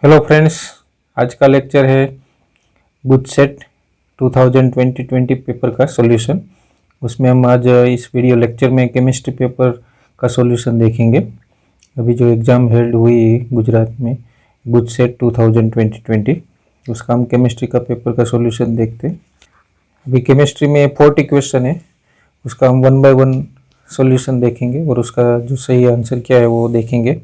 Hello friends, आज का lecture है गुडसेट 2020 पेपर का सॉल्यूशन। उसमें हम आज इस वीडियो लेक्चर में केमिस्ट्री पेपर का सॉल्यूशन देखेंगे। अभी जो एग्ज़ाम हेल्ड हुई गुजरात में गुडसेट 2020 उसका हम केमिस्ट्री का पेपर का सॉल्यूशन देखते हैं। अभी केमिस्ट्री में 40 क्वेश्चन है, उसका हम 1 बाय 1 सॉल्यूशन देखेंगे और उसका जो सही आंसर क्या है वो देखेंगे।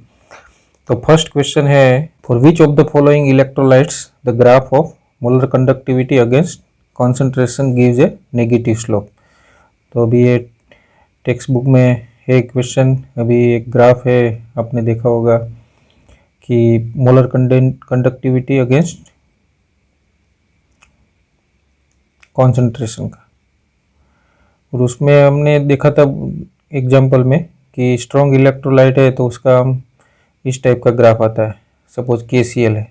तो फर्स्ट क्वेश्चन है, for which of the following electrolytes the graph of molar conductivity against concentration gives A negative slope. तो अभी ये टेक्स्ट बुक में है क्वेश्चन। अभी एक ग्राफ है, आपने देखा होगा कि मोलर कंडक्टिविटी अगेंस्ट कॉन्सेंट्रेशन का, और उसमें हमने देखा था एग्जाम्पल में कि स्ट्रॉन्ग इलेक्ट्रोलाइट है तो उसका हम इस टाइप का ग्राफ आता है। सपोज KCl है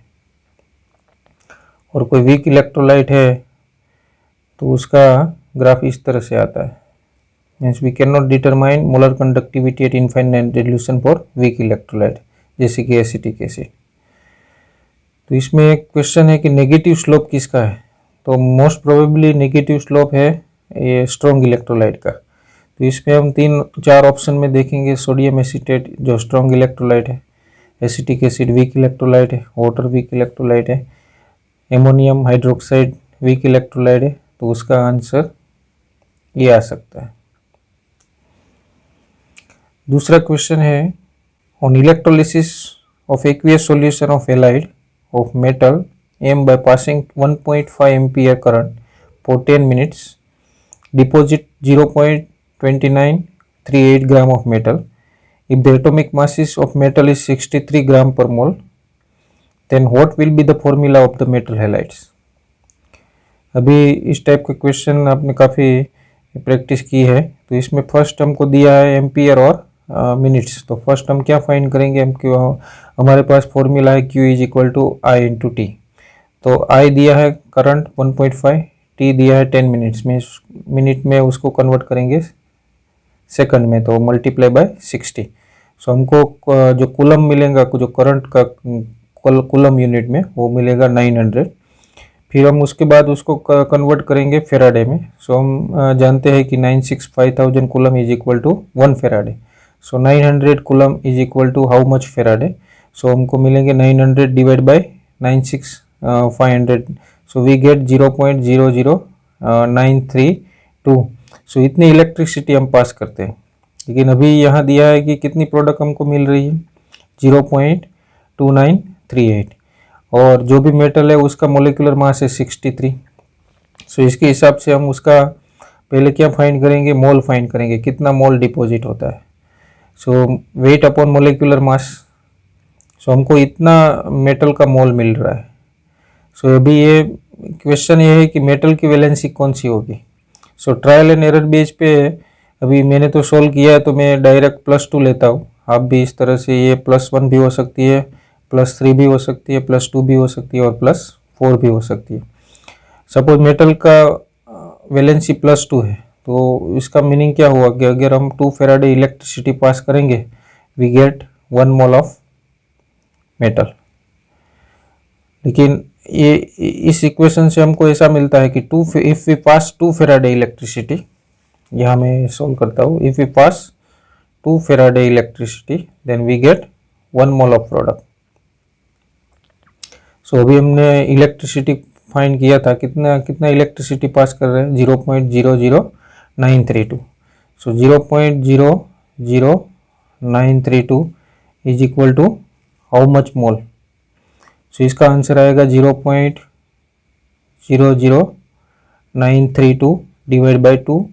और कोई वीक इलेक्ट्रोलाइट है तो उसका ग्राफ इस तरह से आता है। Means we can not determine molar conductivity at infinite resolution for weak electrolyte, जैसे कि एसिटिक एसिड। तो इसमें एक क्वेश्चन है कि नेगेटिव स्लोप किसका है। तो मोस्ट प्रोबेबली नेगेटिव स्लोप है ये स्ट्रॉन्ग इलेक्ट्रोलाइट का। तो इसमें हम 3-4 ऑप्शन में देखेंगे। सोडियम एसीटेट जो स्ट्रॉन्ग इलेक्ट्रोलाइट है, एसिटिक एसिड वीक इलेक्ट्रोलाइट है, वाटर वीक इलेक्ट्रोलाइट है, एमोनियम हाइड्रोक्साइड वीक इलेक्ट्रोलाइट है, तो उसका आंसर ये आ सकता है। दूसरा क्वेश्चन है, on electrolysis of aqueous solution of halide of metal M by passing 1.5 ampere current for 10 minutes deposit 0.2938 gram of metal. If the atomic masses of metal is 63 gram per mole, then what will be the formula of the metal halides? अभी इस type का question आपने काफ़ी practice की है। तो इसमें first हमको दिया है एम्पियर और मिनट्स। तो फर्स्ट हम क्या फाइंड करेंगे, हमारे पास फॉर्मूला है Q is equal to I into t. तो I दिया है करंट 1.5, T दिया है 10 मिनट्स में, मिनट में उसको कन्वर्ट करेंगे सेकंड में, तो मल्टीप्लाई बाय 60। सो हमको जो कूलम मिलेगा, जो करंट का कूलम यूनिट में, वो मिलेगा 900। फिर हम उसके बाद उसको कन्वर्ट करेंगे फेराडे में। सो हम जानते हैं कि 965,000 coulomb is equal to 1 faraday. So 900 coulomb is equal to how much faraday. So हमको मिलेंगे 900 divide by 96500। So we get 0.00932। So इतनी इलेक्ट्रिसिटी हम पास करते हैं। लेकिन अभी यहाँ दिया है कि कितनी प्रोडक्ट हमको मिल रही है, 0.2938, और जो भी मेटल है उसका मोलिकुलर मास है 63। सो इसके हिसाब से हम उसका पहले क्या फाइंड करेंगे, मोल फाइंड करेंगे, कितना मोल डिपॉजिट होता है। सो वेट अपॉन मोलिकुलर मास। सो हमको इतना मेटल का मोल मिल रहा है। सो अभी ये क्वेश्चन ये है कि मेटल की वैलेंसी कौन सी होगी। सो ट्रायल एंड एरर बेस पे अभी मैंने तो सोल्व किया है, तो मैं डायरेक्ट +2 लेता हूँ। आप भी इस तरह से, ये +1 भी हो सकती है, +3 भी हो सकती है, +2 भी हो सकती है और +4 भी हो सकती है। सपोज मेटल का वैलेंसी +2 है, तो इसका मीनिंग क्या हुआ कि अगर हम 2 फेराडे इलेक्ट्रिसिटी पास करेंगे, we get 1 mole of metal. लेकिन ये इस इक्वेशन से हमको ऐसा मिलता है कि if we pass 2 faraday electricity, यहाँ मैं सोल्व करता हूँ, if we pass 2 faraday electricity then we get 1 mole of product. So अभी हमने इलेक्ट्रिसिटी फाइंड किया था, कितना इलेक्ट्रिसिटी पास कर रहे हैं, 0.00932। So 0.00932 is equal to how much mole. So इसका आंसर आएगा 0.00932 divide by 2।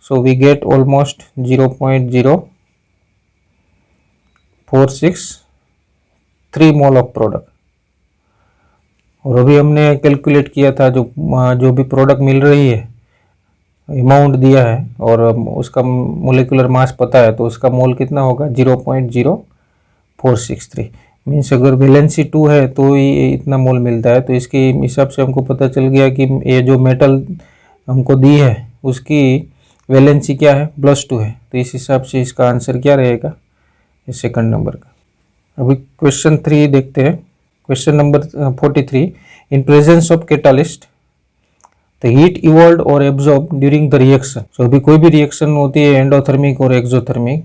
So we get almost 0.0463 mole of product. और अभी हमने कैलकुलेट किया था जो भी प्रोडक्ट मिल रही है, अमाउंट दिया है और उसका मोलिकुलर मास पता है, तो उसका मोल कितना होगा, 0.0463। मीन्स अगर वैलेंसी 2 है तो ही इतना मोल मिलता है। तो इसके हिसाब से हमको पता चल गया कि ये जो मेटल हमको दी है उसकी वैलेंसी क्या है, +2 है। तो इस हिसाब से इसका आंसर क्या रहेगा, सेकंड नंबर का। अभी क्वेश्चन 3 देखते हैं। Question number 43, in presence of catalyst the heat evolve और एब्जॉर्ब ड्यूरिंग द रिएक्शन। सो अभी कोई भी रिएक्शन होती है एंडोथर्मिक और एक्सोथर्मिक,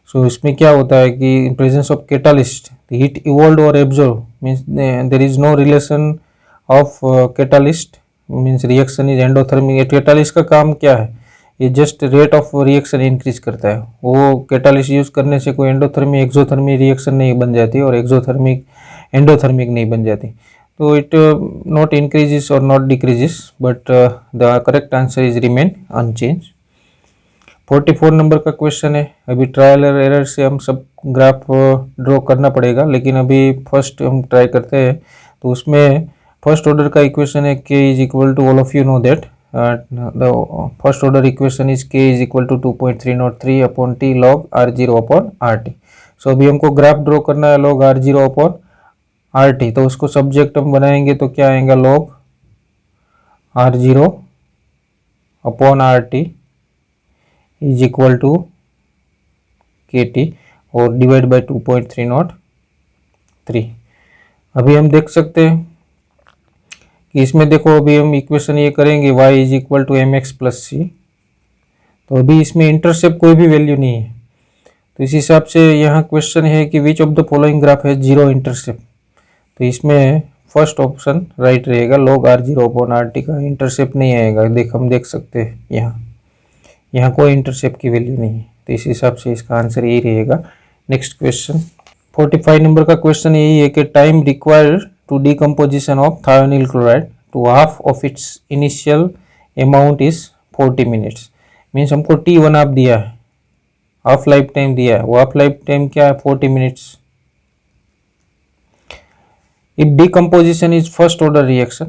सो इसमें क्या होता है कि in presence of catalyst the heat evolve और absorb means there is no relation of catalyst means reaction is endothermic. Catalyst का काम क्या है, ये just rate of reaction increase करता है। वो कैटालिस्ट यूज करने से कोई एंडोथर्मिक एक्सोथर्मिक रिएक्शन नहीं बन जाती और एक्सोथर्मिक एंडोथर्मिक नहीं बन जाती। तो इट नॉट इंक्रीजेस और not decreases but the correct answer is remain unchange. 44 number का क्वेश्चन है। अभी ट्रायल और एरर से हम सब ग्राफ ड्रॉ करना पड़ेगा, लेकिन अभी फर्स्ट हम ट्राई करते हैं। तो उसमें फर्स्ट ऑर्डर का इक्वेशन है k is equal to, all of you know that the first order equation is k is equal to 2.303 upon t log r0 upon rt। So अभी हमको ग्राफ ड्रॉ करना है log r0 अपॉन rt, तो उसको subject हम बनाएंगे तो क्या आएगा log r0 upon rt is equal to kt और डिवाइड बाई 2.303। अभी हम देख सकते हैं कि इसमें देखो अभी हम इक्वेशन ये करेंगे y is equal to mx plus C. तो अभी इसमें इंटरसेप्ट कोई भी वैल्यू नहीं है, तो इस हिसाब से यहाँ क्वेश्चन है कि विच ऑफ द फॉलोइंग ग्राफ है जीरो इंटरसेप्ट। तो इसमें फर्स्ट ऑप्शन राइट रहेगा, log r0 अपॉन rt का इंटरसेप्ट नहीं आएगा। हम देख सकते हैं यहाँ कोई इंटरसेप्ट की वैल्यू नहीं है, तो इस हिसाब से इसका आंसर यही रहेगा। नेक्स्ट क्वेश्चन 45 नंबर का क्वेश्चन यही है कि time required to decomposition of thionyl chloride to half of its initial amount is 40 minutes. Means हमको T1 आप दिया है, हाफ लाइफ टाइम दिया है, वो हाफ लाइफ टाइम क्या है 40 minutes. If decomposition is first order reaction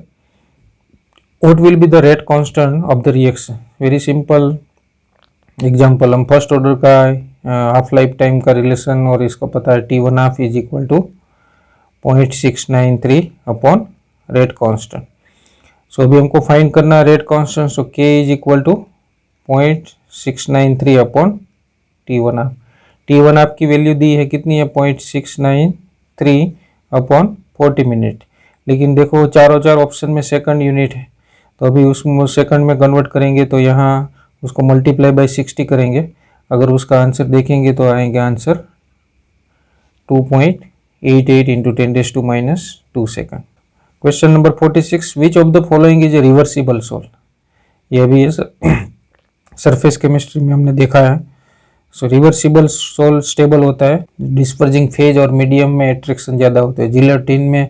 what will be the rate constant of the reaction. Very simple example, हम फर्स्ट ऑर्डर का हाफ लाइफ टाइम का रिलेशन और इसका पता है T1 half is equal to 0.693 upon rate constant. So अभी हमको find करना है rate constant, so k is equal to 0.693 upon T1 half. T1 half की वैल्यू दी है कितनी है 0.693 अपॉन 40 मिनट, लेकिन देखो चारों चार ऑप्शन में सेकंड यूनिट है, तो अभी उसको सेकंड में कन्वर्ट करेंगे तो यहाँ उसको मल्टीप्लाई बाय 60 करेंगे। अगर उसका आंसर देखेंगे तो आएंगे answer 2.88 into 10⁻² second. Question number 46, which of the following is a reversible sol. ये भी सरफेस केमिस्ट्री में हमने देखा है। सो रिवर्सिबल सोल स्टेबल होता है, डिस्पर्जिंग फेज और मीडियम में एट्रैक्शन ज़्यादा होते हैं। जिलेटिन में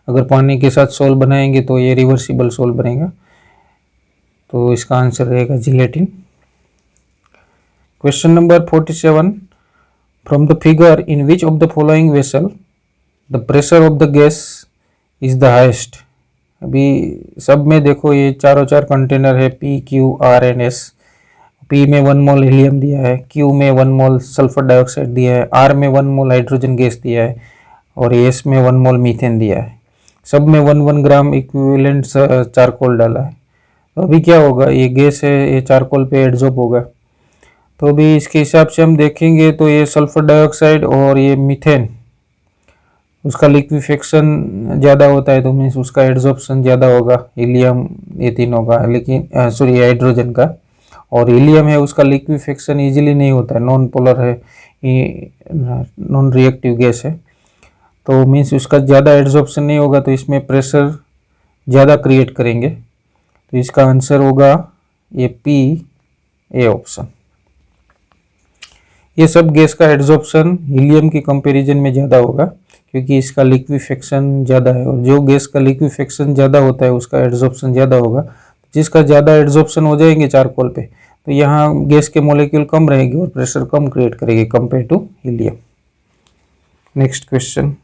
अगर पानी के साथ सोल बनाएंगे तो ये रिवर्सिबल सोल बनेगा, तो इसका आंसर रहेगा gelatin. Question number 47, from the figure in which of the following vessel the pressure of the gas is the highest. अभी सब में देखो ये चारों चार कंटेनर है P, Q, R and S। P में 1 मोल हीलियम दिया है, Q में 1 मोल सल्फर डाइऑक्साइड दिया है, R में 1 मोल हाइड्रोजन गैस दिया है और S में 1 मोल मीथेन दिया है। सब में 1 ग्राम इक्विवेलेंट चारकोल डाला है। तो अभी क्या होगा, ये गैस है, ये चारकोल पे एडजॉर्ब होगा। तो अभी इसके हिसाब से हम देखेंगे तो ये सल्फर डाइऑक्साइड और ये मीथेन, उसका लिक्विफेक्शन ज़्यादा होता है, तो मीन्स उसका एड्जॉर्प्शन ज़्यादा होगा। हीलियम ये तीनों का, लेकिन सॉरी हाइड्रोजन का, और हीलियम है उसका लिक्विफेक्शन इजीली नहीं होता है, नॉन पोलर है, नॉन रिएक्टिव गैस है, तो मीन्स उसका ज़्यादा एड्जॉर्प्शन नहीं होगा, तो इसमें प्रेशर ज़्यादा क्रिएट करेंगे। तो इसका आंसर होगा ये P, ए ऑप्शन। ये सब गैस का एड्जॉर्प्शन हीलियम की कंपैरिजन में ज़्यादा होगा क्योंकि इसका लिक्विफेक्शन ज़्यादा है, और जो गैस का लिक्विफेक्शन ज़्यादा होता है उसका एड्जॉर्प्शन ज़्यादा होगा। जिसका ज़्यादा एड्जॉर्प्शन हो जाएंगे चारकोल पे, तो यहाँ गैस के मॉलिक्यूल कम रहेंगे और प्रेशर कम क्रिएट करेंगे compare to helium. Next question,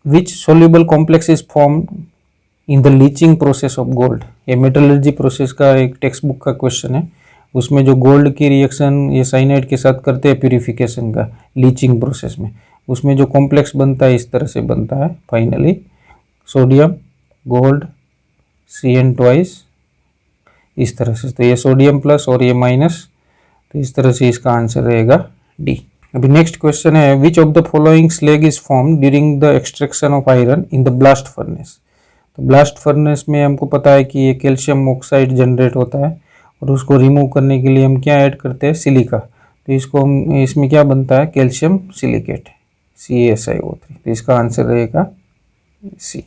which soluble complex is formed in the leaching process of gold. ये मेटलर्जी प्रोसेस का एक टेक्स्ट बुक का क्वेश्चन है। उसमें जो गोल्ड की रिएक्शन ये साइनाइड के साथ करते हैं प्यूरिफिकेशन का लीचिंग प्रोसेस में, उसमें जो कॉम्प्लेक्स बनता है इस तरह से बनता है फाइनली, सोडियम गोल्ड Cn2 इस तरह से। तो ये सोडियम प्लस और ये माइनस, तो इस तरह से इसका आंसर रहेगा डी। अभी नेक्स्ट क्वेश्चन है, विच of the following slag is form during the extraction of iron in the blast furnace. तो ब्लास्ट फर्नेस में हमको पता है कि ये कैल्शियम ऑक्साइड जनरेट होता है और उसको रिमूव करने के लिए हम क्या ऐड करते हैं, सिलिका। तो इसको हम, इसमें क्या बनता है, कैल्शियम सिलिकेट, CaSiO3। तो इसका आंसर रहेगा सी।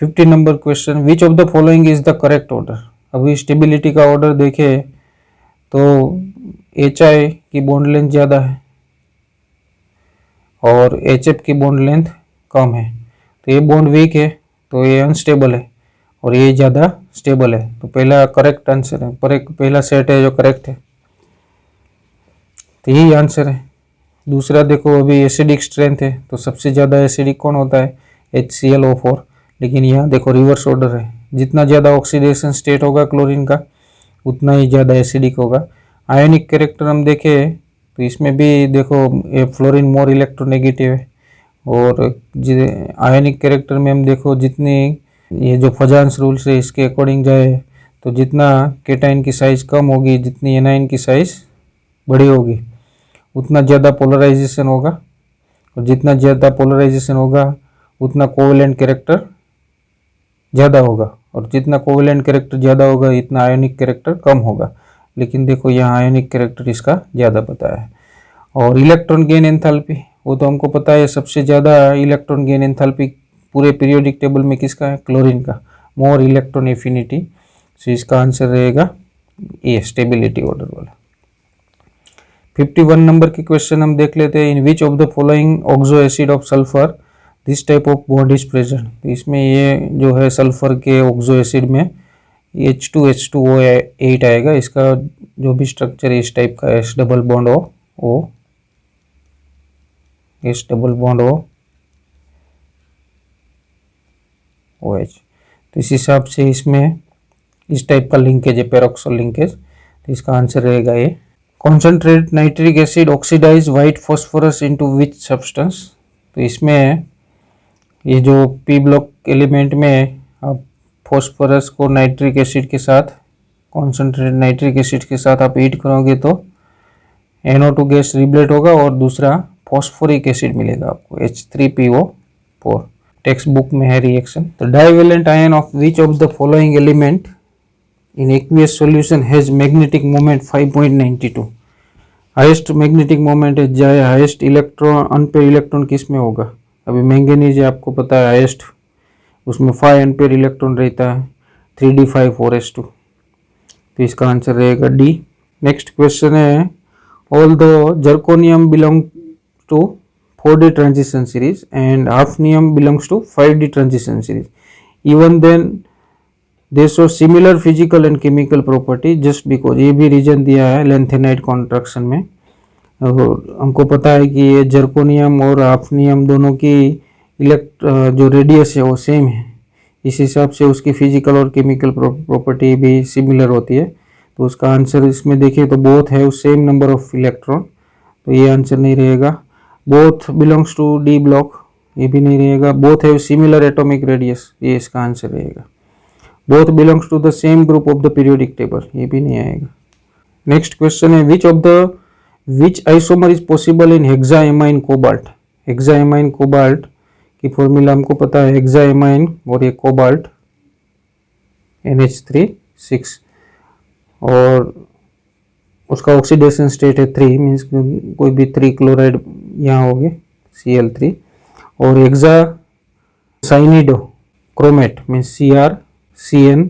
50 number question, which of the following is the correct order. अभी स्टेबिलिटी का ऑर्डर देखें तो HI की बॉन्ड लेंथ ज़्यादा है और HF की बॉन्ड लेंथ कम है। तो ये बॉन्ड वीक है तो ये अनस्टेबल है और ये ज़्यादा स्टेबल है। तो पहला करेक्ट आंसर है, पहला सेट है जो करेक्ट है, तो यही आंसर है। दूसरा देखो, अभी एसिडिक स्ट्रेंथ है तो सबसे ज़्यादा एसिडिक कौन होता है, HClO4। लेकिन यहाँ देखो रिवर्स ऑर्डर है, जितना ज़्यादा ऑक्सीडेशन स्टेट होगा क्लोरीन का उतना ही ज़्यादा एसिडिक होगा। आयोनिक कैरेक्टर हम देखें तो इसमें भी देखो ये फ्लोरीन मोर इलेक्ट्रोनेगेटिव है और आयोनिक कैरेक्टर में हम देखो जितनी ये जो फजांस रूल्स है इसके अकॉर्डिंग जाए तो जितना केटाइन की साइज़ कम होगी, जितनी एनाइन की साइज़ बड़ी होगी, उतना ज़्यादा पोलराइजेशन होगा और जितना ज़्यादा पोलराइजेशन होगा उतना कोवेलेंट कैरेक्टर ज़्यादा होगा और जितना कोवेलेंट कैरेक्टर ज़्यादा होगा इतना आयोनिक कैरेक्टर कम होगा। लेकिन देखो यहाँ आयोनिक कैरेक्टर इसका ज़्यादा बताया है। और इलेक्ट्रॉन गेन एंथैल्पी, वो तो हमको पता है सबसे ज़्यादा इलेक्ट्रॉन गेन एंथैल्पी पूरे पीरियोडिक टेबल में किसका है, क्लोरीन का, मोर इलेक्ट्रॉन एफिनिटी। सो इसका आंसर रहेगा ये स्टेबिलिटी ऑर्डर वाला। 51 नंबर के क्वेश्चन हम देख लेते हैं, in which of the following oxo acid of sulphur this type of bond is present. तो इसमें ये जो है सल्फर के ऑक्सो एसिड में H2H2O8 आएगा। इसका जो भी स्ट्रक्चर है इस टाइप का, S double bond O, S double bond OH। तो इस हिसाब से इसमें इस टाइप का लिंकेज है, पेरोक्सो लिंकेज। तो इसका आंसर रहेगा ये। Concentrate nitric acid oxidize white phosphorus into which substance. तो इसमें ये जो P ब्लॉक एलिमेंट में आप फॉस्फोरस को नाइट्रिक एसिड के साथ, कॉन्सेंट्रेट नाइट्रिक एसिड के साथ आप हीट करोगे तो NO2 गैस रिब्लेट होगा और दूसरा फॉस्फोरिक एसिड मिलेगा आपको, H3PO4। टेक्स्ट बुक में है रिएक्शन। तो divalent ion of which of the following element in aqueous solution has magnetic moment 5.92। Highest magnetic moment है, जाए हाईएस्ट इलेक्ट्रॉन अनपेयर इलेक्ट्रॉन किस में होगा। अभी मैंगनीज आपको पता है हाईएस्ट, उसमें 5 अनपेयर इलेक्ट्रॉन रहता है, 3d5 4s2। तो इसका आंसर रहेगा डी। नेक्स्ट क्वेश्चन है, all the zirconium belong to 4d transition series and hafnium belongs to 5d transition series. Even then they show similar physical and chemical property just because, ये भी reason दिया है lanthanide contraction में। और हमको पता है कि ये जर्कोनियम और हाफनियम दोनों की जो रेडियस है वो सेम है, इस हिसाब से उसकी फिजिकल और केमिकल प्रॉपर्टी भी सिमिलर होती है। तो उसका आंसर इसमें देखिए तो बोथ है सेम नंबर ऑफ इलेक्ट्रॉन, तो ये आंसर नहीं रहेगा। Both belongs to D block, ये भी नहीं रहेगा। Both have similar atomic radius, ये इसका आंसर रहेगा। Both belongs to the same group of the periodic table, ये भी नहीं आएगा। नेक्स्ट क्वेश्चन है, which isomer is possible in hexaammine cobalt. Hexaammine cobalt की फॉर्मूला हमको पता है, हेक्साएमाइन और ये कोबाल्ट NH3 और उसका ऑक्सीडेशन स्टेट है 3, मीन्स कोई भी 3 क्लोराइड यहाँ हो गए Cl3। और हेक्सा साइनिडो क्रोमेट मीन्स CrCN6।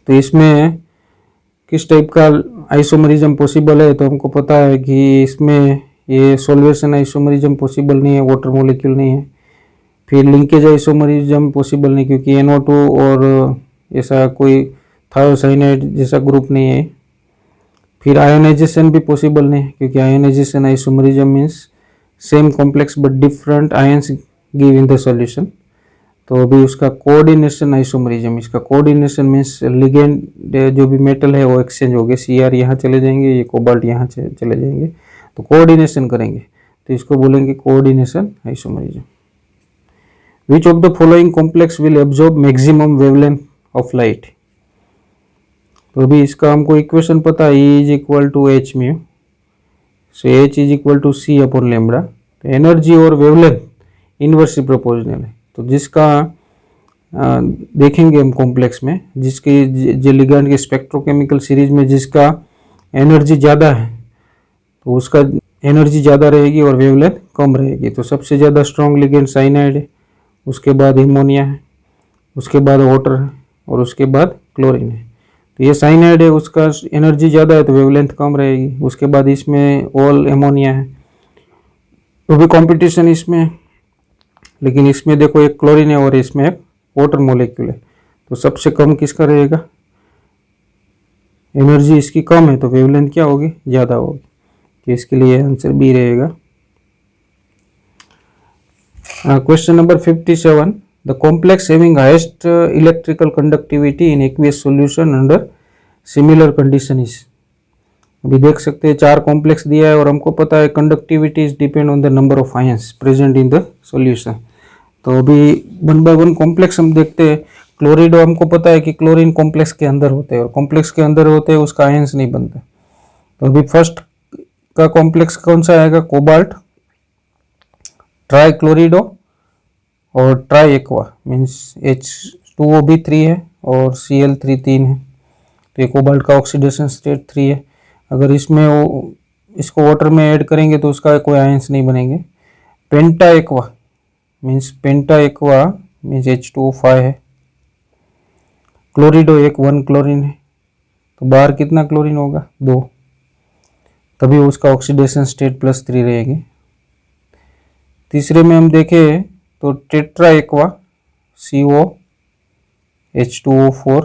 तो इसमें किस टाइप का आइसोमरिज्म पॉसिबल है, तो हमको पता है कि इसमें ये सॉल्वेशन आइसोमरिज्म पॉसिबल नहीं है, वाटर मॉलिक्यूल नहीं है। फिर लिंकेज आइसोमरिज्म पॉसिबल नहीं क्योंकि NO2 और ऐसा कोई थायोसाइनाइड जैसा ग्रुप नहीं है। फिर आयोनाइजेशन भी पॉसिबल नहीं क्योंकि ionization isomerism means same complex but different ions give in the solution. तो अभी उसका कोऑर्डिनेशन आइसोमरिज्म, इसका कोऑर्डिनेशन मीन्स लिगेंड जो भी मेटल है वो एक्सचेंज हो गए, Cr यहाँ चले जाएंगे, ये कोबाल्ट यहाँ चले जाएंगे, तो कोऑर्डिनेशन करेंगे, तो इसको बोलेंगे coordination isomerism. Which of the following complex will absorb maximum wavelength of light. तो अभी इसका हमको इक्वेशन पता है, E is equal to h mu, so h is equal to c upon lambda. तो एनर्जी और वेवलेंथ इनवर्सली प्रोपोर्शनल है। तो जिसका देखेंगे हम कॉम्प्लेक्स में, जिसकी जो लिगैंड के स्पेक्ट्रोकेमिकल सीरीज में जिसका एनर्जी ज़्यादा है तो उसका एनर्जी ज़्यादा रहेगी और वेवलेंथ कम रहेगी। तो सबसे ज़्यादा स्ट्रॉन्ग लिगैंड साइनाइड है, उसके बाद अमोनिया है, उसके बाद वाटर है और उसके बाद क्लोरीन है। तो ये साइनाइड है, उसका एनर्जी ज़्यादा है तो वेवलेंथ कम रहेगी। उसके बाद इसमें ऑल अमोनिया है, तो भी कंपटीशन इसमें है। लेकिन इसमें देखो एक क्लोरीन है और इसमें एक वाटर मॉलिक्यूल है, तो सबसे कम किसका रहेगा, एनर्जी इसकी कम है तो वेवलेंथ क्या होगी, ज़्यादा होगी। तो इसके लिए आंसर बी रहेगा। Question number 57, the complex having highest electrical conductivity in aqueous solution under similar condition is. अभी देख सकते हैं 4 कॉम्प्लेक्स दिया है और हमको पता है conductivity is depend on the number of ions present in the solution. तो अभी 1 बाय 1 कॉम्प्लेक्स हम देखते हैं। क्लोरिडो हमको पता है कि क्लोरीन कॉम्प्लेक्स के अंदर होते हैं और कॉम्प्लेक्स के अंदर होते हैं उसका आयंस नहीं बनता। तो अभी फर्स्ट का कॉम्प्लेक्स कौन सा आएगा, कोबाल्ट, ट्राई क्लोरिडो और ट्राई एक्वा, मीन्स H2O भी 3 है और Cl3 3 है। तो ये कोबाल्ट का ऑक्सीडेशन स्टेट 3 है। अगर इसमें इसको वाटर में ऐड करेंगे तो उसका कोई आयंस नहीं बनेंगे। पेंटा एक्वा मीन्स H2O5 है। क्लोरिडो 1 क्लोरीन है, तो बाहर कितना क्लोरीन होगा, 2, तभी उसका ऑक्सीडेशन स्टेट +3 रहेगी। तीसरे में हम देखें तो tetra aqua CO H2O4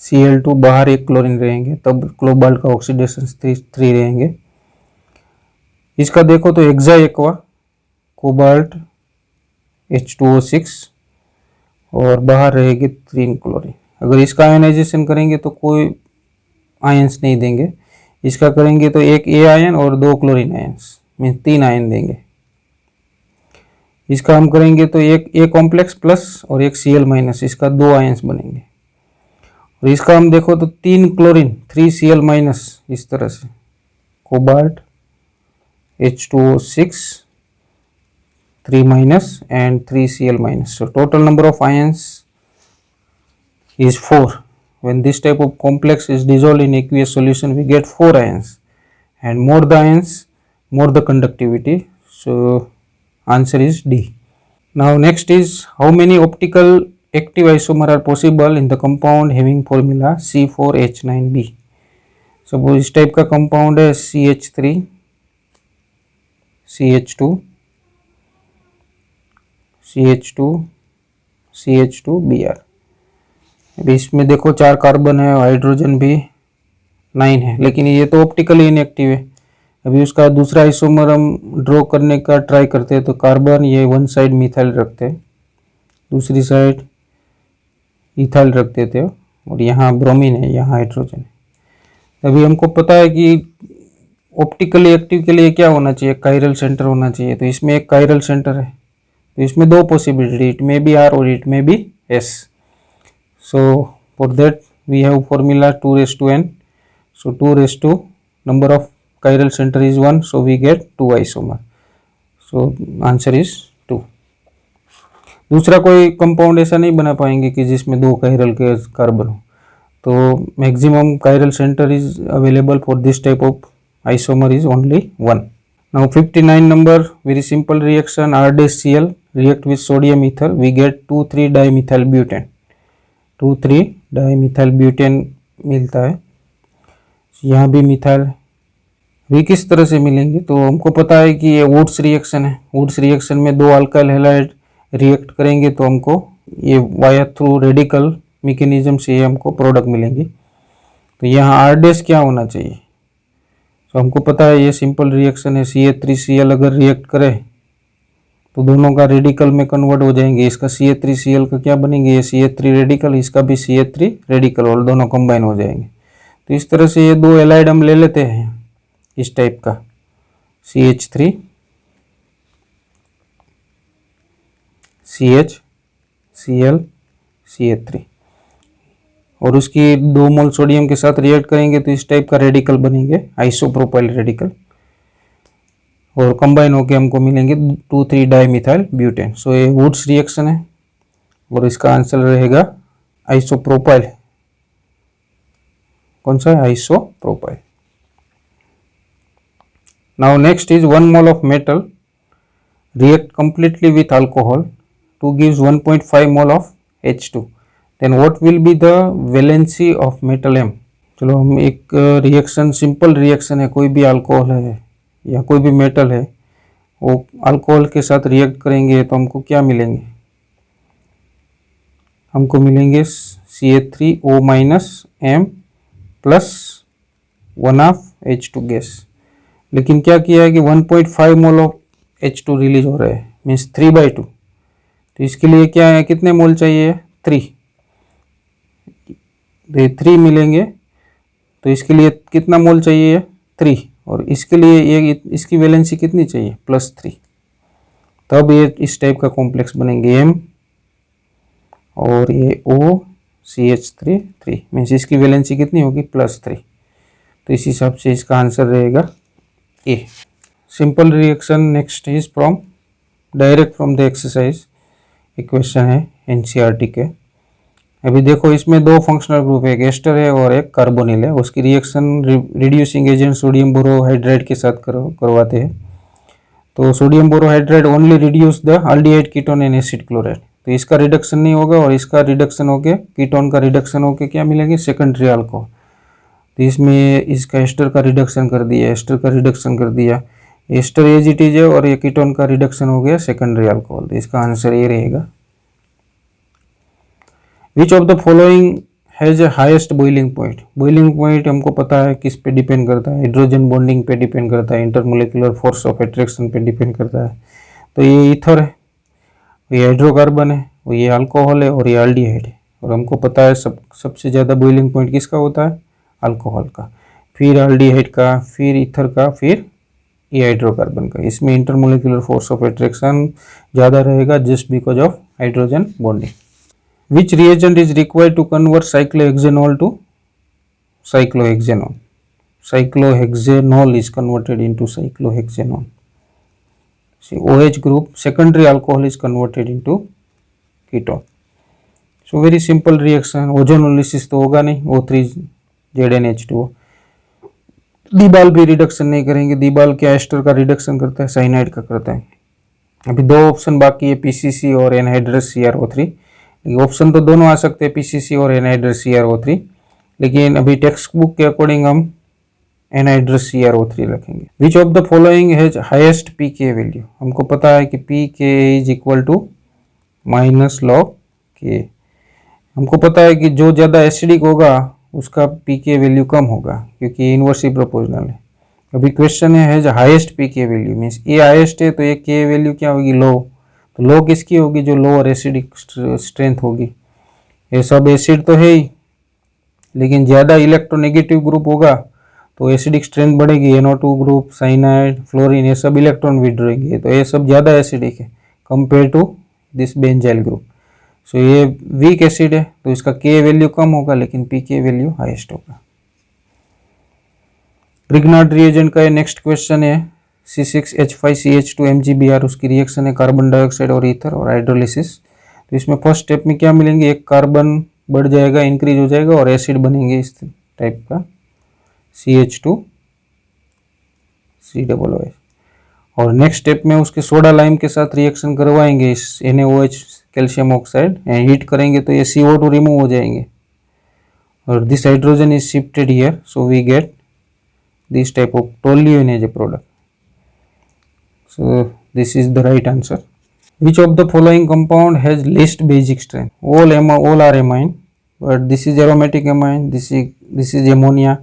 Cl2, बाहर 1 क्लोरीन रहेंगे, तब कोबाल्ट का ऑक्सीडेशन 3 रहेंगे। इसका देखो तो एक्सा एक्वा कोबाल्ट H2O6 और बाहर रहेगी 3 क्लोरीन। अगर इसका आयनाइजेशन करेंगे तो कोई आयंस नहीं देंगे, इसका करेंगे तो 1 A आयन और 2 क्लोरीन आयंस, मीन 3 आयन देंगे। इसका हम करेंगे तो 1 A कॉम्प्लेक्स प्लस और 1 Cl माइनस, इसका 2 आयंस बनेंगे। और इसका हम देखो तो 3 क्लोरीन 3 Cl माइनस, इस तरह से cobalt H2O6 3 minus and 3 Cl minus. So total number of ions is 4. When this type of complex is dissolved in aqueous solution, we get 4 ions, and more the ions, more the conductivity. So answer is D. Now next is how many optical active isomer are possible in the compound having formula C4H9B. Suppose इस type का compound है CH3 CH2 CH2 CH2Br। अभी इसमें देखो 4 carbon है, hydrogen भी 9 है, लेकिन ये तो ऑप्टिकली इनएक्टिव है। अभी उसका दूसरा आइसोमर हम ड्रॉ करने का ट्राई करते हैं, तो कार्बन ये 1 साइड मिथाइल रखते हैं, दूसरी साइड इथाइल रख देते हो, और यहाँ ब्रोमीन है, यहाँ हाइड्रोजन है। अभी हमको पता है कि ऑप्टिकली एक्टिव के लिए क्या होना चाहिए, कायरल सेंटर होना चाहिए। तो इसमें एक कायरल सेंटर है, तो इसमें 2 possibility, it may be R और it may be S। So for that we have formula 2:n। So 2 number of chiral center is 1, so we get 2 isomer। So answer is 2। दूसरा कोई compound ऐसा नहीं बना पाएंगे कि जिसमें 2 कायरल के कार्बन हो, तो maximum chiral centre is available for this type of isomer is only 1। Now 59 number, very simple reaction, R-Cl react with sodium ether, we get 2,3-dimethyl butane। 2,3-dimethyl butane मिलता है। यहाँ भी मिथाइल, भी किस तरह से मिलेंगे, तो हमको पता है कि ये वुड्स रिएक्शन है। वुड्स रिएक्शन में 2 अल्काइल हैलाइड रिएक्ट करेंगे तो हमको ये वाया थ्रू रेडिकल मैकेनिज्म से ये हमको प्रोडक्ट मिलेंगी। तो यहाँ R- क्या होना चाहिए, तो हमको पता है ये सिंपल रिएक्शन है, CH3Cl अगर रिएक्ट करे तो दोनों का रेडिकल में कन्वर्ट हो जाएंगे। इसका CH3Cl का क्या बनेंगे, ये CH3 रेडिकल, इसका भी CH3 रेडिकल, और दोनों कंबाइन हो जाएंगे। तो इस तरह से ये 2 एलाइड हम ले लेते हैं इस टाइप का, CH3 CH Cl CH3। और उसकी 2 मोल सोडियम के साथ रिएक्ट करेंगे तो इस टाइप का रेडिकल बनेंगे, आइसोप्रोपाइल रेडिकल, और कंबाइन होके हमको मिलेंगे 2,3 डाइमिथाइल ब्यूटेन। सो ये वुड्स रिएक्शन है और इसका आंसर रहेगा आइसोप्रोपाइल। कौन सा है? Isopropyl. Now next is 1 mole of metal react completely with alcohol to gives 1.5 mole of H2, then what will be the valency of metal M? चलो हम एक रिएक्शन, सिंपल रिएक्शन है, कोई भी अल्कोहल है या कोई भी मेटल है वो अल्कोहल के साथ रिएक्ट करेंगे तो हमको क्या मिलेंगे? हमको मिलेंगे CH3O minus M plus 1/2 H2 gas. लेकिन क्या किया है कि 1.5 मोल ऑफ H2 रिलीज हो रहा है, मीन्स 3/2। तो इसके लिए क्या है, कितने मोल चाहिए? 3। 3 मिलेंगे तो इसके लिए कितना मोल चाहिए? 3। और इसके लिए ये इसकी वैलेंसी कितनी चाहिए? +3। तब ये इस टाइप का कॉम्प्लेक्स बनेंगे M और ये O CH3 3, मीन्स इसकी वैलेंसी कितनी होगी? +3। तो इस हिसाब से इसका आंसर रहेगा A। Simple reaction next is from direct from the exercise, equation है एनसीईआरटी के। अभी देखो इसमें 2 फंक्शनल ग्रुप है, एक एस्टर है और एक कार्बोनिल है। उसकी reaction reducing agent sodium borohydride के साथ करवाते हैं। तो sodium borohydride only reduce the aldehyde ketone and acid chloride, तो इसका रिडक्शन नहीं होगा और इसका रिडक्शन होके कीटोन का रिडक्शन होके क्या मिलेंगे? Secondary alcohol. तो इसमें इसका एस्टर का रिडक्शन कर दिया, एस्टर का रिडक्शन कर दिया, एस्टर एज इट इज है और ये कीटोन का रिडक्शन हो गया सेकेंडरी अल्कोहल। तो इसका आंसर ये रहेगा। विच of the following has a highest boiling point? Boiling point हमको पता है किस पे डिपेंड करता है, हाइड्रोजन बॉन्डिंग पे डिपेंड करता है, इंटरमोलिकुलर फोर्स ऑफ अट्रैक्शन पे डिपेंड करता है। तो ये ईथर है, ये हाइड्रोकार्बन है, वो ये अल्कोहल है और ये एल्डिहाइड है। और हमको पता है सबसे ज़्यादा बॉइलिंग पॉइंट किसका होता है? अल्कोहल का, फिर एल्डिहाइड का, फिर ईथर का, फिर ये हाइड्रोकार्बन का। इसमें इंटरमोलिकुलर फोर्स ऑफ अट्रैक्शन ज़्यादा रहेगा just because of hydrogen bonding. Which reagent is required to convert cyclohexanol to cyclohexanone? Cyclohexanol is converted into cyclohexanone. See, OH group secondary alcohol is converted into ketone. So very simple reaction. Ozonolysis तो होगा नहीं, O3ZnH2O। दीबाल भी reduction नहीं करेंगे। दीबाल क्या ester का reduction करता है? साइनाइड का करता है। अभी 2 ऑप्शन बाकी है, PCC और एनहाइड्रस CrO3। ऑप्शन तो दोनों आ सकते हैं, PCC और एनहाइड्रस CrO3, लेकिन अभी टेक्स्ट बुक के अकॉर्डिंग हम एनहाइड्रस CrO3 रखेंगे। Which of the following has highest pK value? हमको पता है कि pK is equal to -log K। हमको पता है कि जो ज़्यादा एसिडिक होगा उसका pK वैल्यू कम होगा क्योंकि इन्वर्सली प्रोपोर्शनल है। अभी क्वेश्चन है हाईएस्ट pK वैल्यू, मीन्स ये हाईएस्ट है तो ये K वैल्यू क्या होगी? लो। तो लो किसकी होगी? जो लोअर एसिडिक स्ट्रेंथ होगी। ये सब एसिड तो है ही, लेकिन ज़्यादा इलेक्ट्रोनेगेटिव ग्रुप होगा तो एसिडिक स्ट्रेंथ बढ़ेगी। NO2 ग्रुप, साइनाइड, फ्लोरीन, ये सब इलेक्ट्रॉन विड्रॉइंग है, तो ये सब ज़्यादा एसिडिक है compare to this benzyl group. So ये वीक एसिड है तो इसका K वैल्यू कम होगा लेकिन pK वैल्यू हाईएस्ट होगा। प्रिग्नार्ड रिएजेंट का ये नेक्स्ट क्वेश्चन है। C6H5CH2 MgBr उसकी रिएक्शन है कार्बन डाइऑक्साइड और ईथर और हाइड्रोलिसिस। तो इसमें फर्स्ट स्टेप में क्या मिलेंगे? एक कार्बन बढ़ जाएगा, इंक्रीज हो जाएगा और एसिड बनेंगे इस टाइप का CH2COOH। और नेक्स्ट स्टेप में उसके सोडा लाइम के साथ रिएक्शन करवाएंगे इस NaOH कैल्शियम ऑक्साइड, हीट करेंगे तो ये CO2 रिमूव हो जाएंगे और this hydrogen is shifted here, so we get this type of toluene as a product. So this is the right answer. Which of the following compound has least basic strength? All are amine, but this is aromatic amine, this is ammonia,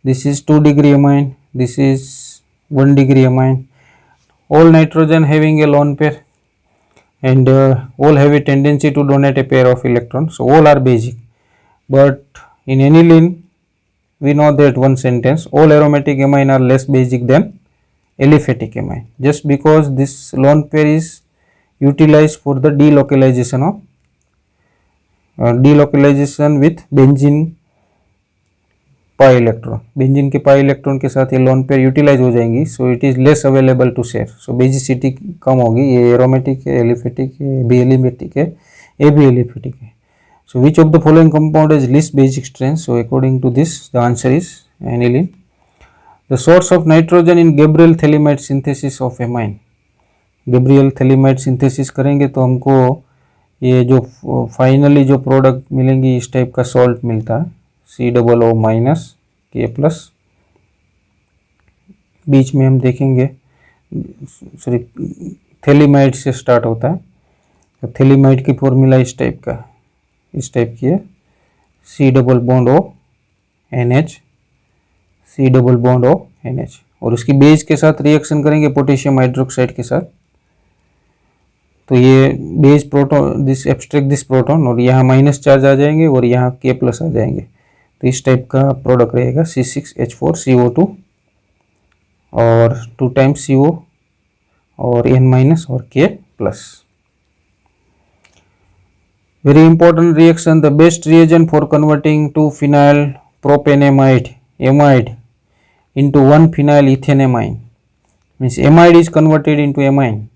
this is 2 degree amine, this is 1 degree amine. All nitrogen having a lone pair and all have a tendency to donate a pair of electrons, so all are basic. But in aniline we know that one sentence, all aromatic amine are less basic than aliphatic amine, just because this lone pair is utilized for the delocalization of delocalization with benzene pi electron, benzene के pi electron के साथ ये lone pair utilise हो जाएंगी, so it is less available to share, so basicity कम होगी। ये aromatic है, एलिफेटिक है, बी एलिफेटिक है, ए बी एलिफेटिक है। So which of the following compound is least basic strength? So according to this the answer is aniline. The source of nitrogen in Gabriel phthalimide synthesis of amine. Gabriel phthalimide synthesis करेंगे तो हमको ये जो finally जो product मिलेंगी इस type का salt मिलता है, COO माइनस K+। बीच में हम देखेंगे, सॉरी, थैलीमाइड से स्टार्ट होता है, तो थैलीमाइड की फॉर्मूला इस टाइप का, इस टाइप की है, C+O NH, C+O NH, और उसकी बेस के साथ रिएक्शन करेंगे पोटेशियम हाइड्रोक्साइड के साथ, तो ये base proton, this abstract this proton, और यहाँ माइनस चार्ज आ जाएंगे और यहाँ K+ आ जाएंगे, तो इस टाइप का प्रोडक्ट रहेगा C6H4CO2 और 2 टाइम्स CO और N- और K+। Very important reaction, the best reagent for converting 2 phenyl propanamide amide into 1 phenyl ethanamine, means amide is converted into amine.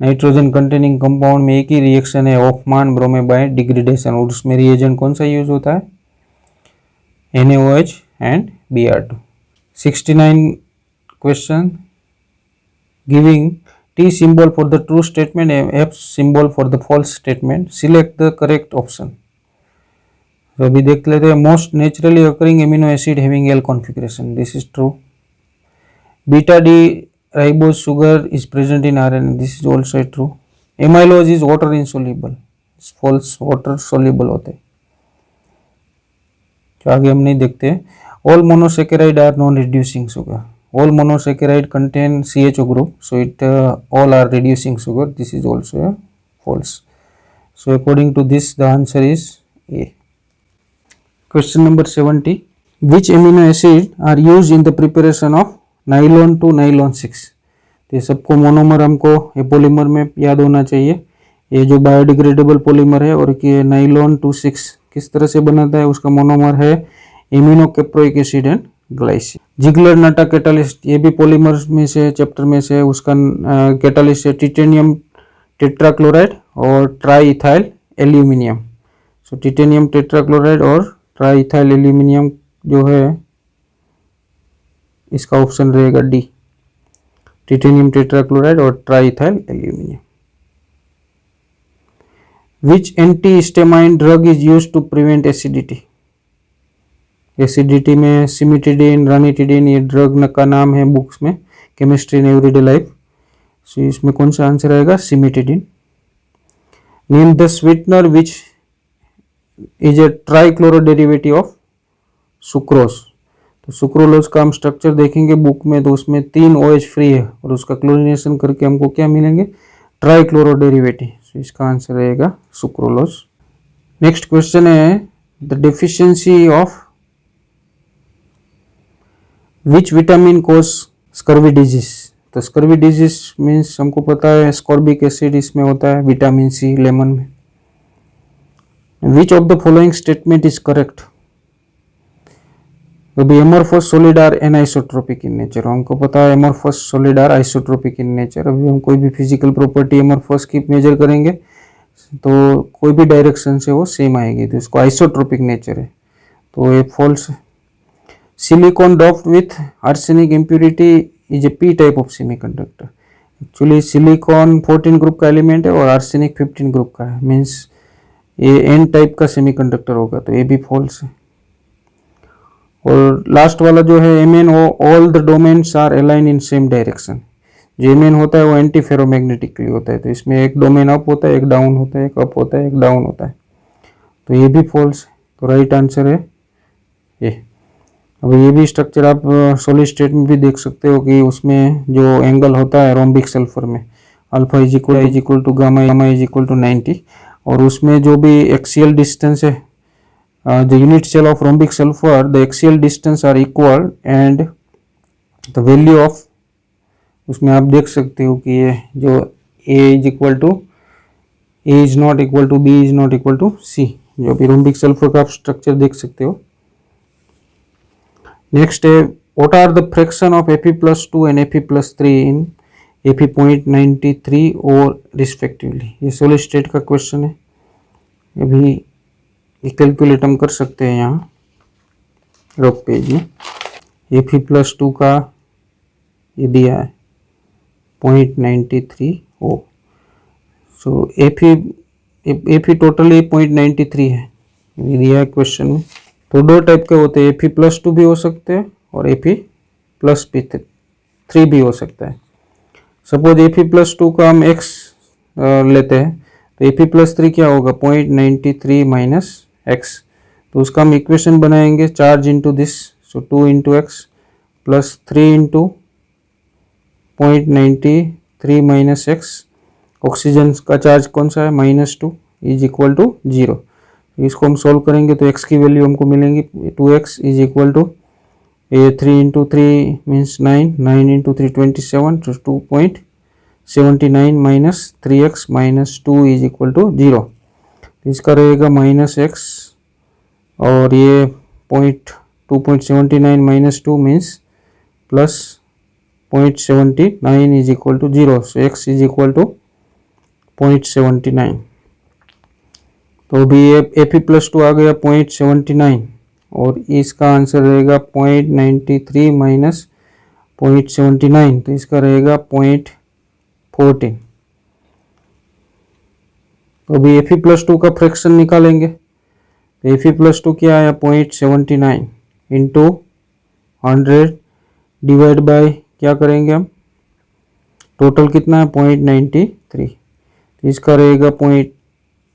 Nitrogen containing compound में एक ही रिएक्शन है, ऑफमान ब्रोमेबाइड degradation, और उसमें reagent कौन सा यूज होता है? NaOH and Br2। 69 question, giving T symbol for the true statement and F symbol for the false statement, select the correct option। तो अभी देख लेते हैं, most naturally occurring amino acid having L configuration, this is true. Beta D ribose sugar is present in RNA, this is also true. Amylose is water insoluble, false, water soluble होते हैं, तो आगे हम नहीं देखते। All monosaccharide are non reducing sugar, all monosaccharide contain CHO group, so it all are reducing sugar, this is also a false, so according to this the answer is A। Question number 70, which amino acid are used in the preparation of nylon to nylon 6? तो ये सबको monomer हमको ये polymer में याद होना चाहिए, ये जो बायोडिग्रेडेबल पॉलीमर है, और ये नाइलॉन 2,6 किस तरह से बनाता है, उसका मोनोमर है immuno caproic acid and glycine. Ziggler NATA catalyst, ये भी पॉलीमर में से, चैप्टर में से, उसका कैटालिस्ट है टिटेनियम टेट्राक्लोराइड और ट्राईइथाइल एल्यूमिनियम। सो टिटेनियम टेट्राक्लोराइड और ट्राईइथाइल एल्यूमिनियम जो है, इसका ऑप्शन रहेगा डी, टिटेनियम टेट्राक्लोराइड और triethyl aluminium. Which antihistamine drug is used to prevent acidity? Acidity में सिमिटिडिन, रानिटिडिन, ये ड्रग का नाम है बुक्स में, chemistry in everyday life. So इसमें कौन सा आंसर आएगा? Cimetidine. Name the sweetener which is a trichloro derivative of sucrose. तो सुक्रोलोज का हम स्ट्रक्चर देखेंगे बुक में, तो उसमें 3 OH फ्री है, और उसका क्लोरीनेशन करके हमको क्या मिलेंगे? Trichloro derivative. सो इसका आंसर रहेगा सुक्रोलोज। नेक्स्ट क्वेश्चन है, the deficiency of which vitamin causes scurvy disease? तो स्कर्वी डिजीज मीन्स हमको पता है स्कॉर्बिक एसिड इसमें होता है, विटामिन सी लेमन में। Which of the following statement is correct? अभी amorphous solid are anisotropic in nature, हमको पता है amorphous solid are isotropic in nature. अभी हम कोई भी फिजिकल प्रॉपर्टी एमोर्फस की मेजर करेंगे तो कोई भी डायरेक्शन से वो सेम आएगी, तो इसको आइसोट्रोपिक नेचर है, तो ये फॉल्स है। Silicon doped with arsenic impurity is A P type of semiconductor. Actually silicon 14 group का एलिमेंट है और आर्सेनिक 15 ग्रुप का है, मीन्स ये एन टाइप का सेमीकंडक्टर होगा, तो ये भी फॉल्स है। और लास्ट वाला जो है MN, all the domains are align in same direction. जो एमएन होता है वो एंटी फेरोमैग्नेटिकली होता है, तो इसमें एक डोमेन अप होता है, एक डाउन होता है, एक अप होता है, एक डाउन होता है, तो ये भी फॉल्स है। तो राइट आंसर है ये। अब ये भी स्ट्रक्चर आप सॉलिड स्टेट में भी देख सकते हो कि उसमें जो एंगल होता है रोम्बिक सल्फर में, alpha is equal to gamma is equal to 90, और उसमें जो भी एक्सियल डिस्टेंस है, the unit cell of rhombic sulfur, the axial distance are equal and the value of, उसमें आप देख सकते हो कि ये जो A is equal to A is not equal to B is not equal to C, जो भी रोम्बिक सल्फर का आप स्ट्रक्चर देख सकते हो। नेक्स्ट है what are the fraction of Fe+2 and Fe+3 in Fe.93 और रिस्पेक्टिवली। ये सॉलिड स्टेट का क्वेश्चन है। अभी ये कैलकुलेट हम कर सकते हैं यहाँ रफ पेज में। Fe+2 का ये दिया है 0.93 ओ। सो Fe टोटली 0.93 है, ये दिया है क्वेश्चन में। तो दो टाइप के होते हैं, Fe+2 भी हो सकते हैं और Fe+3 भी हो सकता है। सपोज Fe+2 का हम x लेते हैं तो Fe+3 क्या होगा 0.93 माइनस x। तो उसका हम इक्वेशन बनाएंगे, charge into this, so 2 into x plus 3 into 0.93 minus x. Oxygen का चार्ज कौन सा है -2 इज इक्वल टू 0। इसको हम सोल्व करेंगे तो x की वैल्यू हमको मिलेंगी 2x is equal to 3 into 3 means 9, 9 into 3 27, तो 2.79 minus 3x minus 2 is equal to 0। इसका रहेगा -x और ये 2.79 minus 2 means plus 0.79 is equal to 0। So x is equal to 0.79। तो अभी ये Fe+2 आ गया 0.79 और इसका आंसर रहेगा 0.93 माइनस 0.79, तो इसका रहेगा 0.14। तो अभी Fe+2 का फ्रैक्शन निकालेंगे। तो Fe+2 क्या आया 0.79 इंटू 100 डिवाइड बाय क्या करेंगे हम, टोटल कितना है 0.93। तो इसका रहेगा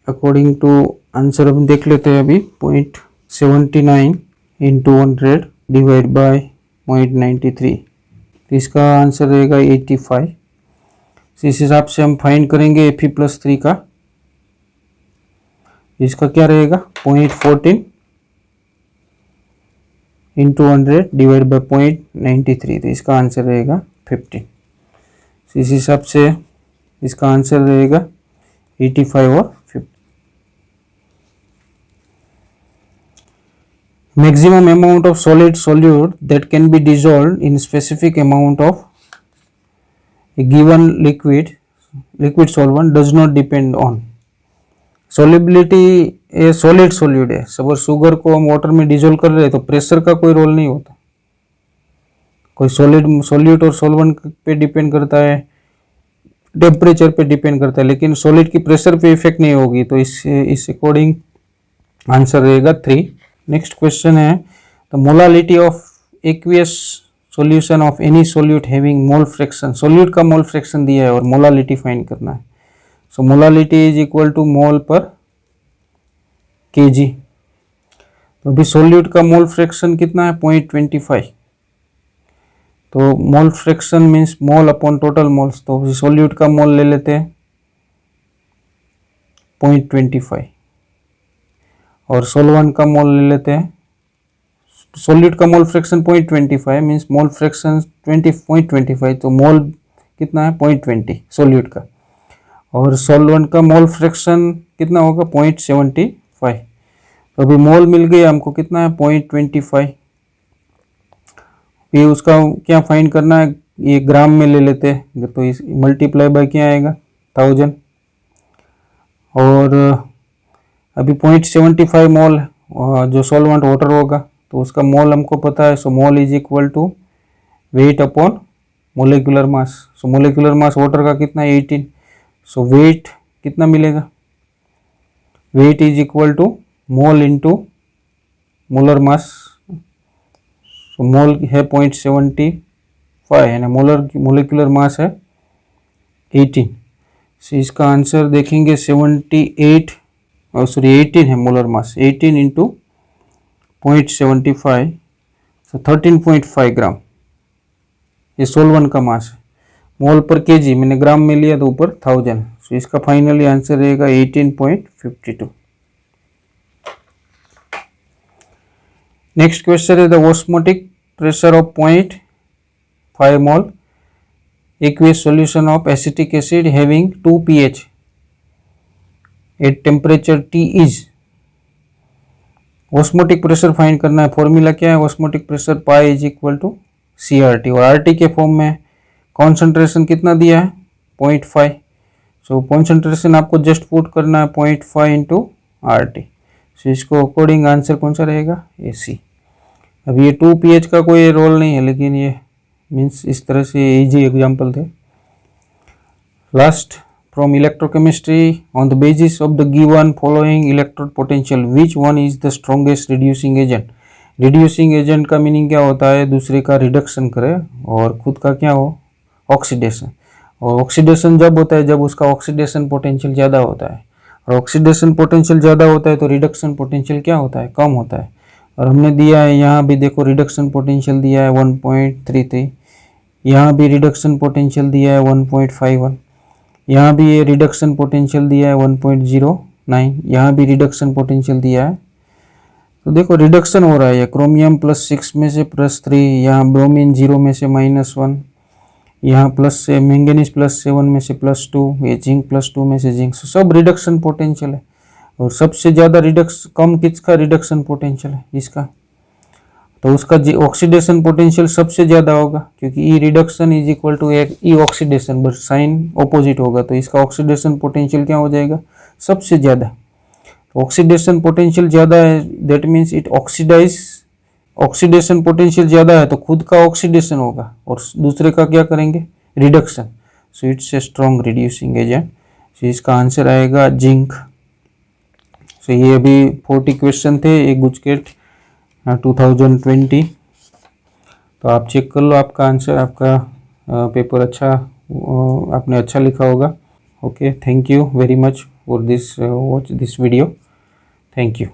अकॉर्डिंग टू आंसर हम देख लेते हैं अभी 0.79 इंटू 100 डिवाइड बाय 0.93। तो इसका आंसर रहेगा 85। इस हिसाब से हम फाइंड करेंगे Fe+3 का। इसका क्या रहेगा 0.14 इंटू 100 डिवाइड बाय 0.93, तो इसका आंसर रहेगा 15। इस हिसाब से इसका आंसर रहेगा 85 और 50। Maximum amount of solid solute that can be dissolved in specific amount of a given liquid solvent does not depend on solubility। ये सॉलिड सोल्यूट है, सपोज शुगर को हम वाटर में डिजोल्व कर रहे हैं तो प्रेशर का कोई रोल नहीं होता, कोई सॉलिड सोल्यूट और सॉल्वेंट पे डिपेंड करता है, टेम्परेचर पे डिपेंड करता है, लेकिन सॉलिड की प्रेशर पे इफेक्ट नहीं होगी। तो इस अकॉर्डिंग आंसर रहेगा 3। नेक्स्ट क्वेश्चन है the molality of aqueous solution of any solute having mole fraction. Solute का मोल फ्रैक्शन दिया है और मोलालिटी फाइंड करना है। सो मोलालिटी इज इक्वल टू मोल पर केजी। तो अभी सोल्यूट का मोल फ्रैक्शन कितना है 0.25। तो mole fraction means mole upon total moles. तो सोल्यूट का मोल ले लेते हैं 0.25 और सोलवेंट का मोल ले लेते हैं। सोल्यूट का mole fraction 0.25 means mole fraction 20.25, तो मोल कितना है 0.20 सोल्यूट का, और सोलवेंट का मोल फ्रैक्शन कितना होगा 0.75। तो अभी मोल मिल गया हमको कितना है 0.25। ये उसका क्या फाइंड करना है, ये ग्राम में ले लेते हैं, तो इस मल्टीप्लाई बाय क्या आएगा 1000। और अभी 0.75 मोल जो सॉल्वेंट वाटर होगा तो उसका मोल हमको पता है। So mole is equal to weight upon molecular mass. So molecular mass water का कितना है 18। सो वेट कितना मिलेगा, weight is equal to mole into molar mass. So mole है 0.75 है ना, मोलिकुलर मास है 18। सो इसका आंसर देखेंगे 18 है मोलर मास, 18 इंटू 0.75, सो 13.5 ग्राम ये सोलवेंट का मास है। मोल पर केजी मैंने ग्राम में लिया तो ऊपर 1000। सो इसका फाइनली आंसर रहेगा 18.52। नेक्स्ट क्वेश्चन है the osmotic pressure of 0.5 mole aqueous solution of acetic acid having 2 pH at temperature T is osmotic pressure find करना है। फॉर्मूला क्या है? Osmotic pressure pi is equal to CRT, और RT के form में concentration कितना दिया है? 0.5। सो कॉन्सेंट्रेशन आपको जस्ट पुट करना है 0.5 इंटू RT। सो इसको अकॉर्डिंग आंसर कौन सा रहेगा? AC। अब ये 2 pH का कोई रोल नहीं है, लेकिन ये मीन्स इस तरह से इजी एग्जाम्पल थे। Last, from electrochemistry, on the basis of the given following electrode potential, which one is the strongest reducing agent? reducing agent का मीनिंग क्या होता है? दूसरे का रिडक्शन करे और खुद का क्या हो? ऑक्सीडेशन। और ऑक्सीडेशन जब होता है जब उसका ऑक्सीडेशन पोटेंशियल ज़्यादा होता है, और ऑक्सीडेशन पोटेंशियल ज़्यादा होता है तो रिडक्शन पोटेंशियल क्या होता है? कम होता है। और हमने दिया है यहाँ भी देखो, रिडक्शन पोटेंशियल दिया है 1.33, यहाँ भी रिडक्शन पोटेंशियल दिया है 1.51, यहाँ भी ये रिडक्शन पोटेंशियल दिया है 1.09, यहाँ भी रिडक्शन पोटेंशियल दिया है। तो देखो रिडक्शन हो रहा है, क्रोमियम +6 में से +3, यहाँ ब्रोमीन 0 में से -1, यहाँ प्लस से मैंगनीज +7 में से +2, ये जिंक +2 में से जिंक, सब रिडक्शन पोटेंशियल है। और सबसे ज़्यादा कम किसका रिडक्शन पोटेंशियल है? इसका। तो उसका ऑक्सीडेशन पोटेंशियल सबसे ज़्यादा होगा, क्योंकि E reduction is equal to E oxidation, but sign opposite होगा, तो इसका ऑक्सीडेशन पोटेंशियल क्या हो जाएगा? सबसे ज़्यादा। ऑक्सीडेशन पोटेंशियल ज़्यादा है, that means it oxidize. Oxidation potential ज़्यादा है तो खुद का ऑक्सीडेशन होगा और दूसरे का क्या करेंगे? Reduction. So it's a strong reducing agent. सो इसका आंसर आएगा जिंक। सो ये अभी 40 क्वेश्चन थे एक गुजकेट 2020। तो आप चेक कर लो आपका आंसर, आपका पेपर अच्छा, आपने अच्छा लिखा होगा। Okay, thank you very much for this watch this video. Thank you.